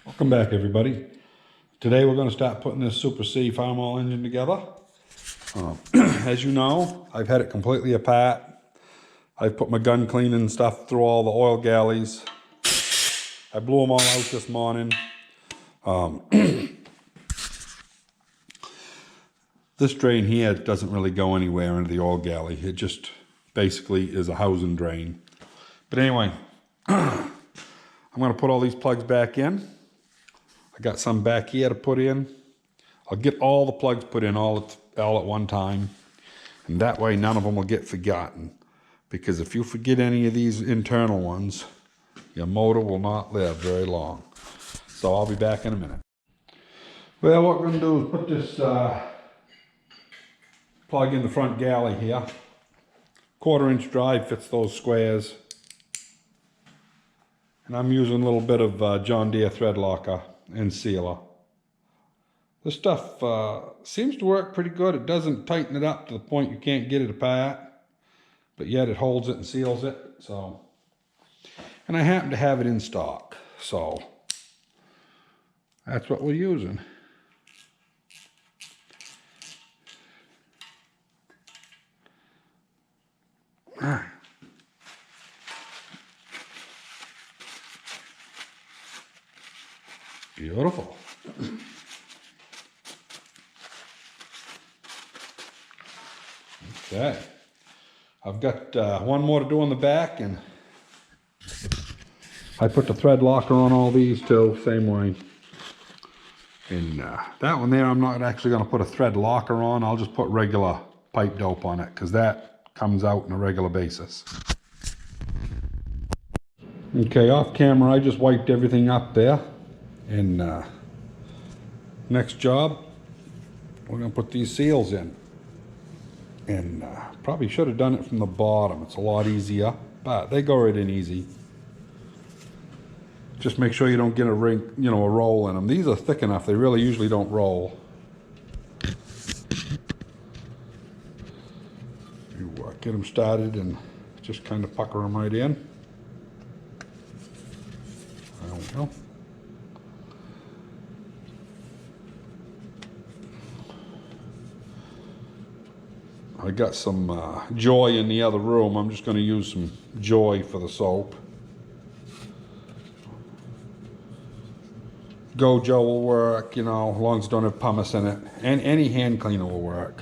Welcome back, everybody. Today we're going to start putting this Super C Farmall engine together. As you know, I've had it completely apart. I've put my gun cleaning stuff through all the oil galleys. I blew them all out this morning. This drain here doesn't really go anywhere into the oil galley. It just basically is a housing drain. But anyway, I'm going to put all these plugs back in. I got some back here to put in. I'll get all the plugs put in all at one time. And that way none of them will get forgotten. Because if you forget any of these internal ones, your motor will not live very long. So I'll be back in a minute. Well, what we're going to do is put this plug in the front galley here. 1/4-inch drive fits those squares. And I'm using a little bit of John Deere thread locker and sealer. This stuff seems to work pretty good. It doesn't tighten it up to the point you can't get it apart, but yet it holds it and seals it. So, and I happen to have it in stock, so that's what we're using. Beautiful. Okay. I've got one more to do on the back, and I put the thread locker on all these too, same way. And that one there, I'm not actually going to put a thread locker on. I'll just put regular pipe dope on it, because that comes out on a regular basis. Okay, off camera, I just wiped everything up there. And next job, we're going to put these seals in. And probably should have done it from the bottom. It's a lot easier, but they go right in easy. Just make sure you don't get a ring, a roll in them. These are thick enough, they really usually don't roll. You get them started and just kind of pucker them right in. There we go. I got some Joy in the other room. I'm just going to use some Joy for the soap. Gojo will work, as long as it don't have pumice in it. And any hand cleaner will work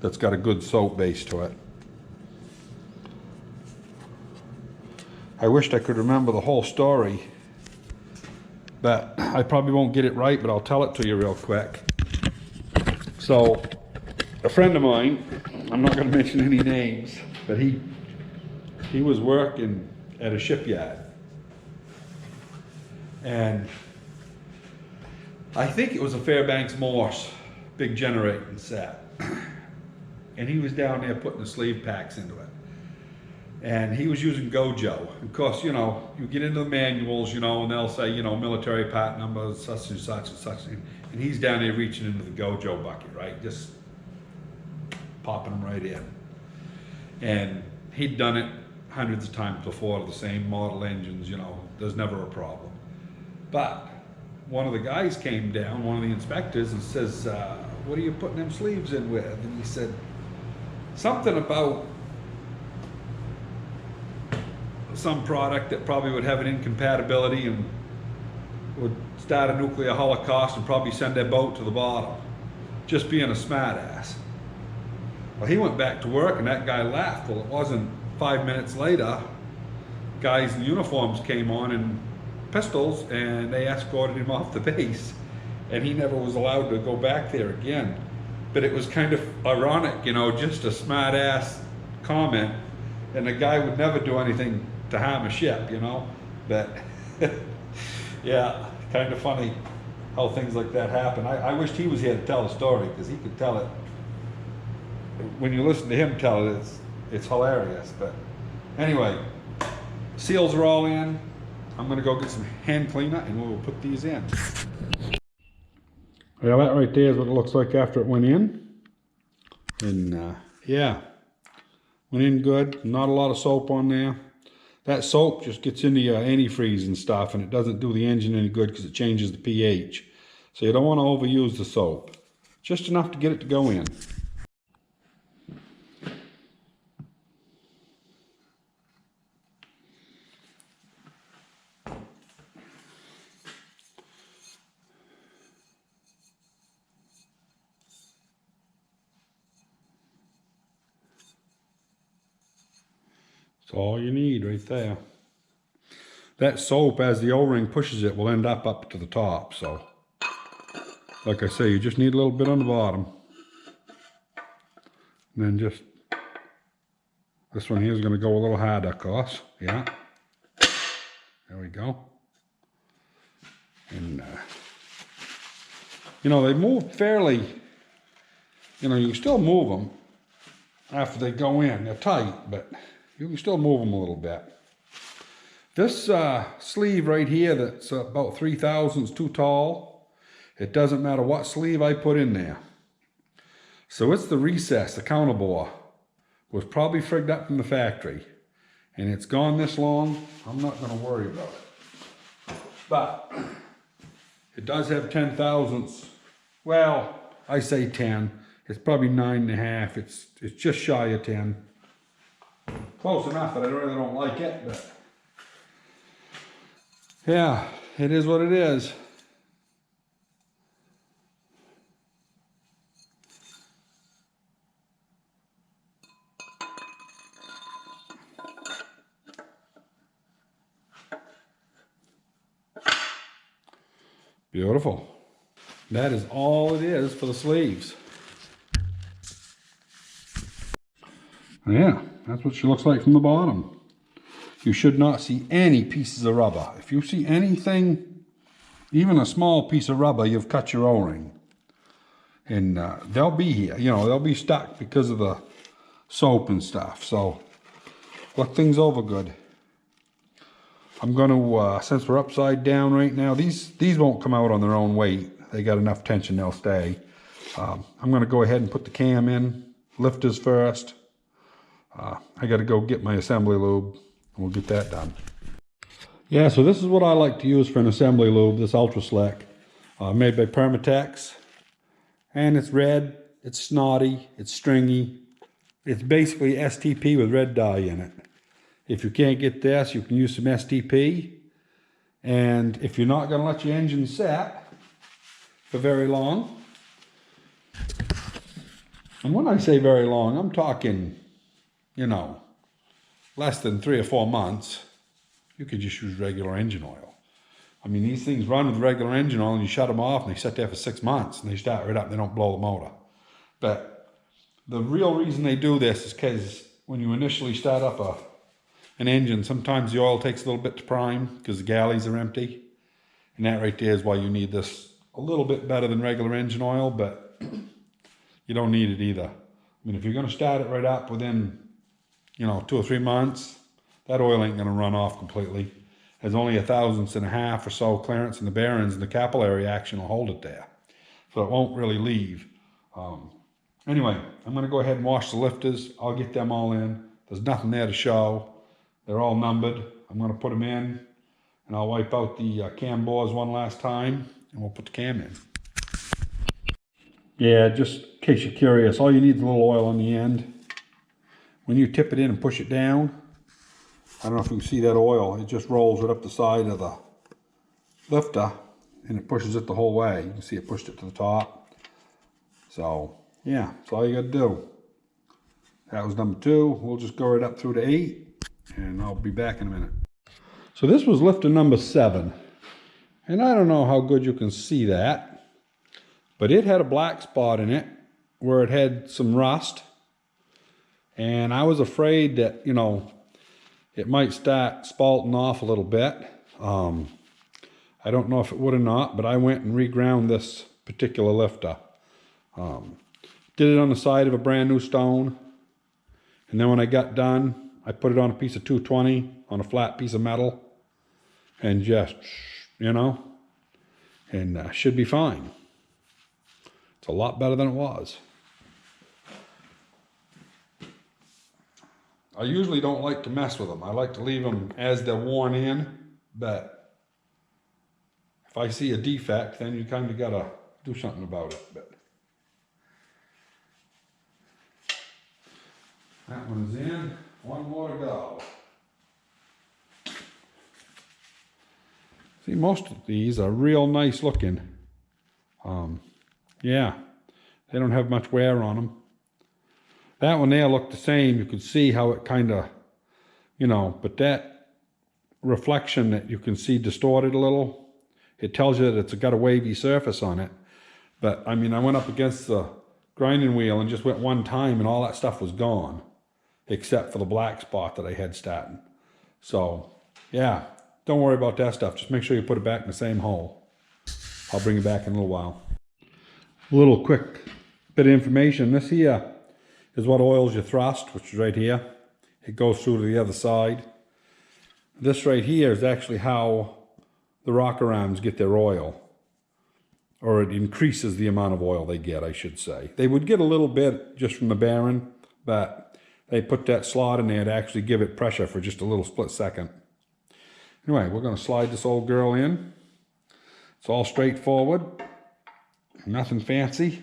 that's got a good soap base to it. I wished I could remember the whole story, but I probably won't get it right, but I'll tell it to you real quick. So, a friend of mine, I'm not going to mention any names, but he was working at a shipyard. And I think it was a Fairbanks Morse big generating set. And he was down there putting the sleeve packs into it. And he was using Gojo. Of course, you get into the manuals, and they'll say, military part numbers, such and such and such. And he's down there reaching into the Gojo bucket, right? Just popping them right in. And he'd done it hundreds of times before to the same model engines, there's never a problem. But one of the guys came down, one of the inspectors, and says, what are you putting them sleeves in with? And he said something about some product that probably would have an incompatibility and would start a nuclear holocaust and probably send their boat to the bottom. Just being a smart ass. Well, he went back to work and that guy laughed. Well, it wasn't 5 minutes later, guys in uniforms came on and pistols, and they escorted him off the base, and he never was allowed to go back there again. But it was kind of ironic, just a smart ass comment, and the guy would never do anything to harm a ship, but yeah, kind of funny how things like that happen. I wished he was here to tell the story, because he could tell it. When you listen to him tell it, it's hilarious. But anyway, seals are all in. I'm going to go get some hand cleaner and we'll put these in. Yeah, that right there is what it looks like after it went in. And yeah, went in good. Not a lot of soap on there. that soap just gets into your antifreeze and stuff, and it doesn't do the engine any good because it changes the pH. So you don't want to overuse the soap. Just enough to get it to go in. That's all you need right there. That soap, as the O-ring pushes it, will end up to the top. So, like I say, you just need a little bit on the bottom. And then just, this one here is going to go a little harder, of course. Yeah. There we go. And, you know, they move fairly, you know, you can still move them after they go in. They're tight, but you can still move them a little bit. This sleeve right here that's about 3 thousandths too tall, it doesn't matter what sleeve I put in there. So it's the recess, the counterbore, was probably frigged up from the factory. And it's gone this long, I'm not going to worry about it. But it does have 10 thousandths. Well, I say 10. It's probably 9.5. It's just shy of 10. Close enough that I really don't like it, but yeah, it is what it is. Beautiful. That is all it is for the sleeves. Yeah, that's what she looks like from the bottom. You should not see any pieces of rubber. If you see anything, even a small piece of rubber, you've cut your O-ring. And they'll be here, you know, they'll be stuck because of the soap and stuff. So look things over good. I'm going to, since we're upside down right now, these won't come out on their own weight. They got enough tension, they'll stay. I'm going to go ahead and put the cam in, lifters first. I got to go get my assembly lube, and we'll get that done. Yeah, so this is what I like to use for an assembly lube, this Ultra Slick, made by Permatex. And it's red, it's snotty, it's stringy. It's basically STP with red dye in it. If you can't get this, you can use some STP. And if you're not going to let your engine set for very long, and when I say very long, I'm talking, you know, less than 3 or 4 months, you could just use regular engine oil. I mean, these things run with regular engine oil and you shut them off and they sit there for 6 months and they start right up and they don't blow the motor. But the real reason they do this is because when you initially start up an engine, sometimes the oil takes a little bit to prime because the galleys are empty. And that right there is why you need this a little bit better than regular engine oil, but you don't need it either. I mean, if you're going to start it right up within, you know, 2 or 3 months, that oil ain't going to run off completely. There's only 1/1000 thousandths or so clearance in the bearings, and the capillary action will hold it there. So it won't really leave. Anyway, I'm going to go ahead and wash the lifters. I'll get them all in. There's nothing there to show. They're all numbered. I'm going to put them in, and I'll wipe out the cam bores one last time, and we'll put the cam in. Yeah, just in case you're curious, all you need is a little oil on the end. When you tip it in and push it down, I don't know if you can see that oil, it just rolls right up the side of the lifter and it pushes it the whole way. You can see it pushed it to the top. So yeah, that's all you got to do. That was number 2. We'll just go right up through to 8 and I'll be back in a minute. So this was lifter number 7. And I don't know how good you can see that, but it had a black spot in it where it had some rust. And I was afraid that, you know, it might start spalting off a little bit. I don't know if it would or not, but I went and reground this particular lifter. Did it on the side of a brand new stone. And then when I got done, I put it on a piece of 220 on a flat piece of metal. And just, you know, and should be fine. It's a lot better than it was. I usually don't like to mess with them. I like to leave them as they're worn in, but if I see a defect, then you kind of gotta do something about it. But that one's in, one more to go. See, most of these are real nice looking. Yeah, they don't have much wear on them. That one there looked the same. You could see how it kind of, you know, but that reflection that you can see distorted a little, it tells you that it's got a wavy surface on it. But I mean, I went up against the grinding wheel and just went one time and all that stuff was gone, except for the black spot that I had starting. So yeah, don't worry about that stuff. Just make sure you put it back in the same hole. I'll bring it back in a little while. A little quick bit of information. This here is what oils your thrust, which is right here. It goes through to the other side. This right here is actually how the rocker arms get their oil, or it increases the amount of oil they get, I should say. They would get a little bit just from the bearing, but they put that slot in there to actually give it pressure for just a little split second. Anyway, we're going to slide this old girl in. It's all straightforward, nothing fancy.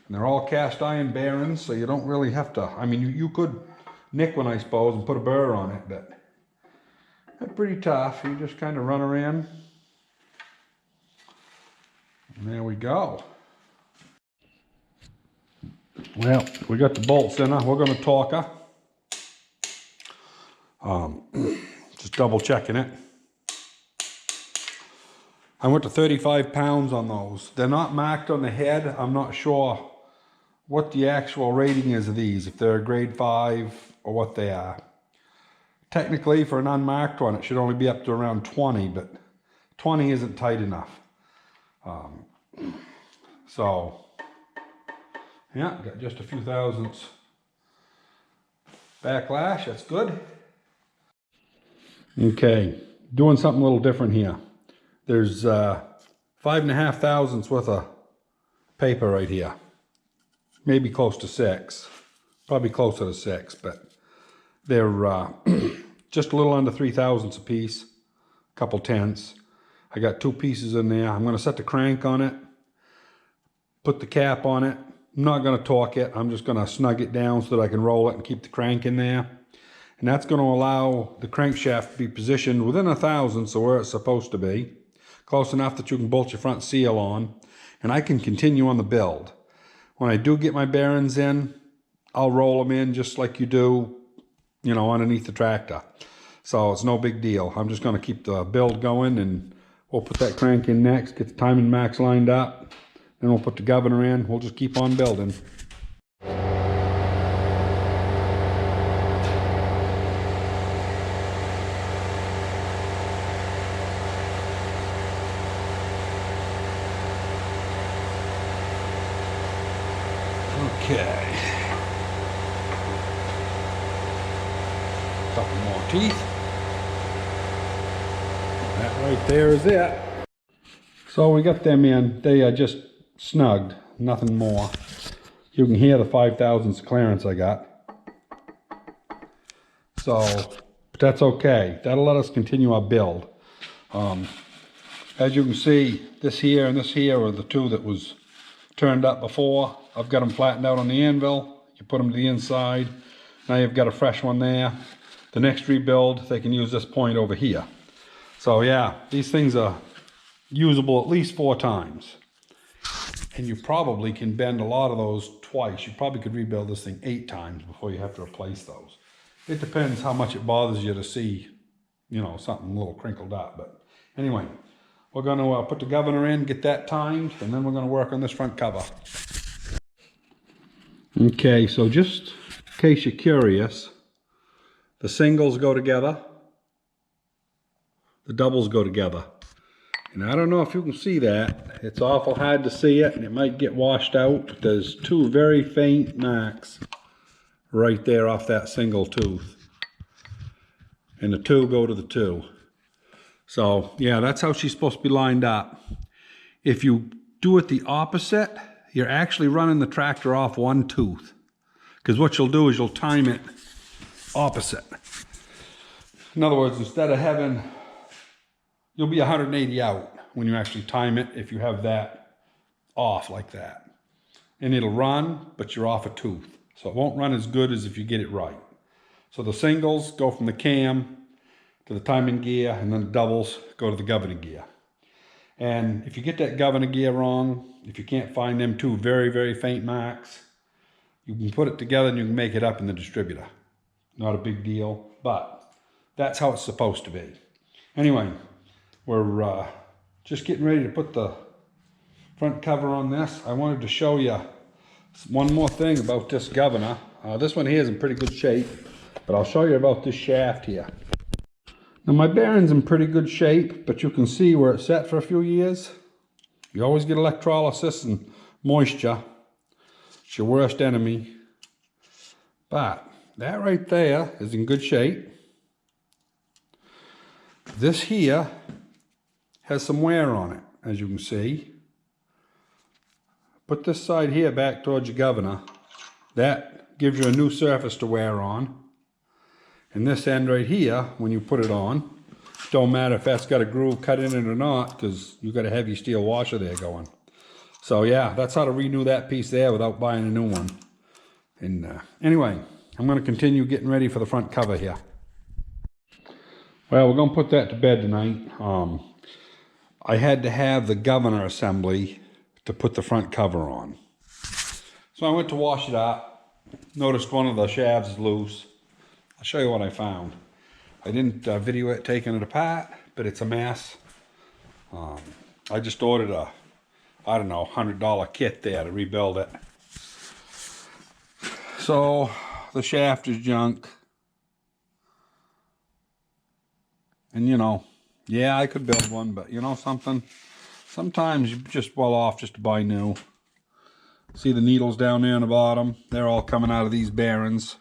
And they're all cast iron bearings, so you don't really have to, I mean, you could nick one, I suppose, and put a burr on it, but they're pretty tough. You just kind of run her in. And there we go. Well, we got the bolts in her. We're going to torque her. Just double checking it. I went to 35 pounds on those. They're not marked on the head. I'm not sure what the actual rating is of these, if they're a grade 5 or what they are. Technically, for an unmarked one, it should only be up to around 20, but 20 isn't tight enough. So, yeah, got just a few thousandths backlash. That's good. Okay, doing something a little different here. There's 5.5 thousandths worth of paper right here. Maybe close to 6. Probably closer to 6, but they're just a little under 3 thousandths a piece. A couple tenths. I got 2 pieces in there. I'm going to set the crank on it. Put the cap on it. I'm not going to torque it. I'm just going to snug it down so that I can roll it and keep the crank in there. And that's going to allow the crankshaft to be positioned within 1 thousandths of where it's supposed to be. Close enough that you can bolt your front seal on. And I can continue on the build. When I do get my bearings in, I'll roll them in just like you do, you know, underneath the tractor. So it's no big deal. I'm just going to keep the build going, and we'll put that crank in next, get the timing marks lined up. Then we'll put the governor in. We'll just keep on building. Okay. Couple more teeth. That right there is it. So we got them in. They are just snugged, nothing more. You can hear the 5 thousandths clearance I got. So, but that's okay. That'll let us continue our build. As you can see, this here and this here are the two that was turned up before. I've got them flattened out on the anvil. You put them to the inside. Now you've got a fresh one there. The next rebuild, they can use this point over here. So yeah, these things are usable at least 4 times. And you probably can bend a lot of those twice. You probably could rebuild this thing 8 times before you have to replace those. It depends how much it bothers you to see, you know, something a little crinkled up. But anyway, we're going to put the governor in, get that timed, and then we're going to work on this front cover. Okay, so just in case you're curious, the singles go together, the doubles go together. And I don't know if you can see that. It's awful hard to see it, and it might get washed out. There's 2 very faint marks right there off that single tooth. And the 2 go to the 2. So yeah, that's how she's supposed to be lined up. If you do it the opposite, you're actually running the tractor off one tooth. Because what you'll do is you'll time it opposite. In other words, instead of having, you'll be 180 out when you actually time it if you have that off like that. And it'll run, but you're off a tooth. So it won't run as good as if you get it right. So the singles go from the cam to the timing gear, and then the doubles go to the governing gear. And if you get that governing gear wrong, if you can't find them two very, very faint marks, you can put it together and you can make it up in the distributor. Not a big deal, but that's how it's supposed to be. Anyway, we're just getting ready to put the front cover on this. I wanted to show you one more thing about this governor. This one here is in pretty good shape, but I'll show you about this shaft here. Now my bearing's in pretty good shape, but you can see where it's sat for a few years. You always get electrolysis and moisture. It's your worst enemy. But that right there is in good shape. This here has some wear on it, as you can see. Put this side here back towards your governor. That gives you a new surface to wear on. And this end right here, when you put it on, don't matter if that's got a groove cut in it or not, because you've got a heavy steel washer there going. So yeah, that's how to renew that piece there without buying a new one. And anyway, I'm going to continue getting ready for the front cover here. Well, we're going to put that to bed tonight. I had to have the governor assembly to put the front cover on. So I went to wash it up. Noticed one of the shafts is loose. I'll show you what I found. I didn't video it taking it apart, but it's a mess. I just ordered a, I don't know, $100 kit there to rebuild it. So the shaft is junk. And you know, yeah, I could build one, but you know something? Sometimes you're just well off just to buy new. See the needles down there on the bottom? They're all coming out of these bearings.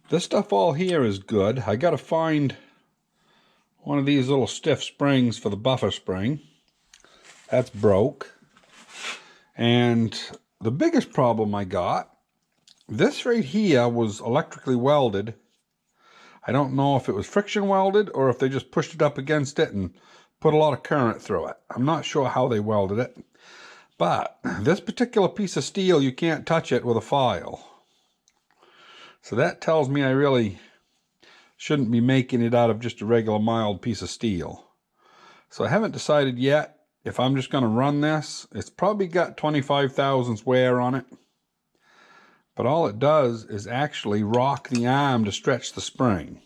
This stuff all here is good. I got to find one of these little stiff springs for the buffer spring. That's broke. And the biggest problem I got, this right here was electrically welded. I don't know if it was friction welded or if they just pushed it up against it and put a lot of current through it. I'm not sure how they welded it. But this particular piece of steel, you can't touch it with a file. So that tells me I really shouldn't be making it out of just a regular mild piece of steel. So I haven't decided yet if I'm just going to run this. It's probably got 25 thousandths wear on it. But all it does is actually rock the arm to stretch the spring.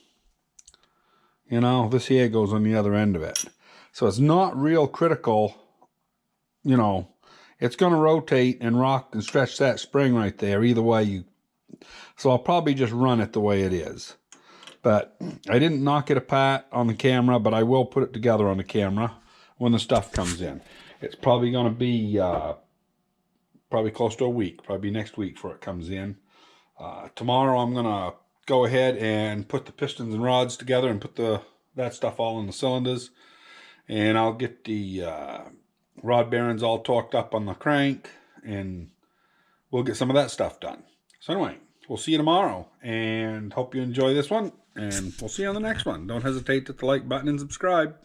You know, this here goes on the other end of it. So it's not real critical, you know. It's going to rotate and rock and stretch that spring right there either way you. So I'll probably just run it the way it is. But I didn't knock it apart on the camera, but I will put it together on the camera when the stuff comes in. It's probably going to be probably close to a week, probably next week before it comes in. Tomorrow I'm going to go ahead and put the pistons and rods together and put that stuff all in the cylinders. And I'll get the rod bearings all torqued up on the crank, and we'll get some of that stuff done. So anyway, we'll see you tomorrow, and hope you enjoy this one, and we'll see you on the next one. Don't hesitate to hit the like button and subscribe.